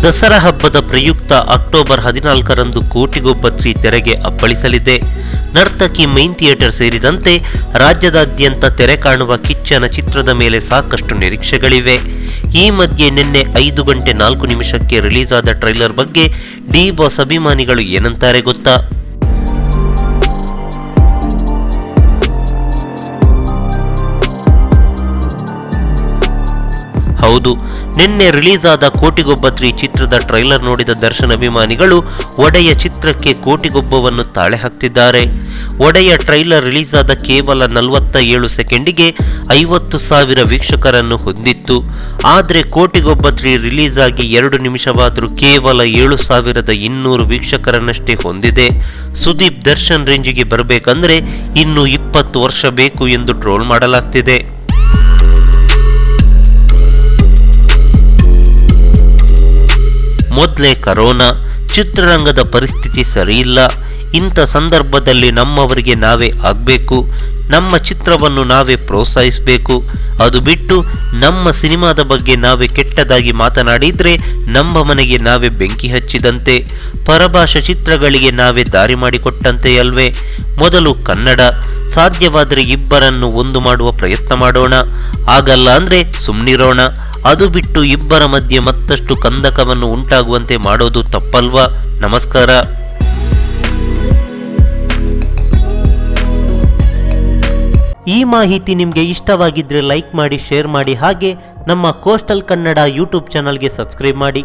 ದಸರಾ ಹಬ್ಬದ ಪ್ರಯುಕ್ತ ಅಕ್ಟೋಬರ್ 14ರಂದು ಕೋಟಿಗೊಬ್ಬ 3 ತೆರೆಗೆ ಅಪ್ಪಳಿಸಲಿದೆ. ನರ್ತಕಿ ಮೈನ್ ಥಿಯೇಟರ್ ಸೇರಿದಂತೆ ರಾಜ್ಯದಾದ್ಯಂತ ತೆರೆ ಕಾಣುವ ಕಿಚ್ಚನ ಚಿತ್ರದ ಮೇಲೆ ಸಾಕಷ್ಟು ನಿರೀಕ್ಷೆಗಳಿವೆ. ಈ ಮಧ್ಯೆ ನಿನ್ನೆ 5 ಗಂಟೆ 4 ನಿಮಿಷಕ್ಕೆ ರಿಲೀಸ್ ಆದ ಟ್ರೈಲರ್ ಬಗ್ಗೆ ಡಿ ಬಾಸ್ ಅಭಿಮಾನಿಗಳು ಏನಂತಾರೆ ಗೊತ್ತಾ? ಹೌದು, ನಿನ್ನೆ ರಿಲೀಸ್ ಆದ ಕೋಟಿಗೊಬ್ಬ 3 ಚಿತ್ರದ ಟ್ರೈಲರ್ ನೋಡಿದ ದರ್ಶನ್ ಅಭಿಮಾನಿಗಳು ಒಡೆಯ ಚಿತ್ರಕ್ಕೆ ಕೋಟಿಗೊಬ್ಬವನ್ನು ತಾಳೆ ಹಾಕ್ತಿದ್ದಾರೆ. ಒಡೆಯ ಟ್ರೈಲರ್ ರಿಲೀಸ್ ಆದ ಕೇವಲ 47 ಸೆಕೆಂಡಿಗೆ 50,000 ವೀಕ್ಷಕರನ್ನು ಹೊಂದಿತ್ತು. ಆದರೆ ಕೋಟಿಗೊಬ್ಬ 3 ರಿಲೀಸ್ ಆಗಿ 2 ನಿಮಿಷವಾದರೂ ಕೇವಲ 7,200 ವೀಕ್ಷಕರನ್ನಷ್ಟೇ ಹೊಂದಿದೆ. ಸುದೀಪ್ ದರ್ಶನ್ ರೇಂಜಿಗೆ ಬರಬೇಕಂದ್ರೆ ಇನ್ನು 20 ವರ್ಷ ಬೇಕು ಎಂದು ಟ್ರೋಲ್ ಮಾಡಲಾಗ್ತಿದೆ. ಮೊದಲೇ ಕರೋನಾ, ಚಿತ್ರರಂಗದ ಪರಿಸ್ಥಿತಿ ಸರಿಯಿಲ್ಲ. ಇಂಥ ಸಂದರ್ಭದಲ್ಲಿ ನಮ್ಮವರಿಗೆ ನಾವೇ ಆಗಬೇಕು, ನಮ್ಮ ಚಿತ್ರವನ್ನು ನಾವೇ ಪ್ರೋತ್ಸಾಹಿಸಬೇಕು. ಅದು ಬಿಟ್ಟು ನಮ್ಮ ಸಿನಿಮಾದ ಬಗ್ಗೆ ನಾವೇ ಕೆಟ್ಟದಾಗಿ ಮಾತನಾಡಿದರೆ ನಮ್ಮ ಮನೆಗೆ ನಾವೇ ಬೆಂಕಿ ಹಚ್ಚಿದಂತೆ, ಪರಭಾಷಾ ಚಿತ್ರಗಳಿಗೆ ನಾವೇ ದಾರಿ ಮಾಡಿಕೊಟ್ಟಂತೆ ಅಲ್ವೇ. ಮೊದಲು ಕನ್ನಡ, ಸಾಧ್ಯವಾದರೆ ಇಬ್ಬರನ್ನು ಒಂದು ಮಾಡುವ ಪ್ರಯತ್ನ ಮಾಡೋಣ. ಆಗಲ್ಲ ಅಂದ್ರೆ ಸುಮ್ಮನಿರೋಣ. ಅದು ಬಿಟ್ಟು ಇಬ್ಬರ ಮಧ್ಯೆ ಮತ್ತಷ್ಟು ಕಂದಕವನ್ನು ಉಂಟಾಗುವಂತೆ ಮಾಡೋದು ತಪ್ಪಲ್ವಾ? ನಮಸ್ಕಾರ. ಈ ಮಾಹಿತಿ ನಿಮಗೆ ಇಷ್ಟವಾಗಿದ್ದರೆ ಲೈಕ್ ಮಾಡಿ, ಶೇರ್ ಮಾಡಿ, ಹಾಗೆ ನಮ್ಮ ಕೋಸ್ಟಲ್ ಕನ್ನಡ ಯೂಟ್ಯೂಬ್ ಚಾನಲ್ಗೆ ಸಬ್ಸ್ಕ್ರೈಬ್ ಮಾಡಿ.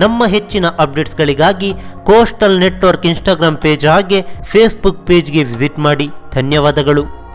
ನಮ್ಮ ಹೆಚ್ಚಿನ ಅಪ್ಡೇಟ್ಸ್ಗಳಿಗಾಗಿ ಕೋಸ್ಟಲ್ ನೆಟ್ವರ್ಕ್ ಇನ್ಸ್ಟಾಗ್ರಾಮ್ ಪೇಜ್ ಹಾಗೆ ಫೇಸ್ಬುಕ್ ಪೇಜ್ಗೆ ವಿಸಿಟ್ ಮಾಡಿ. ಧನ್ಯವಾದಗಳು.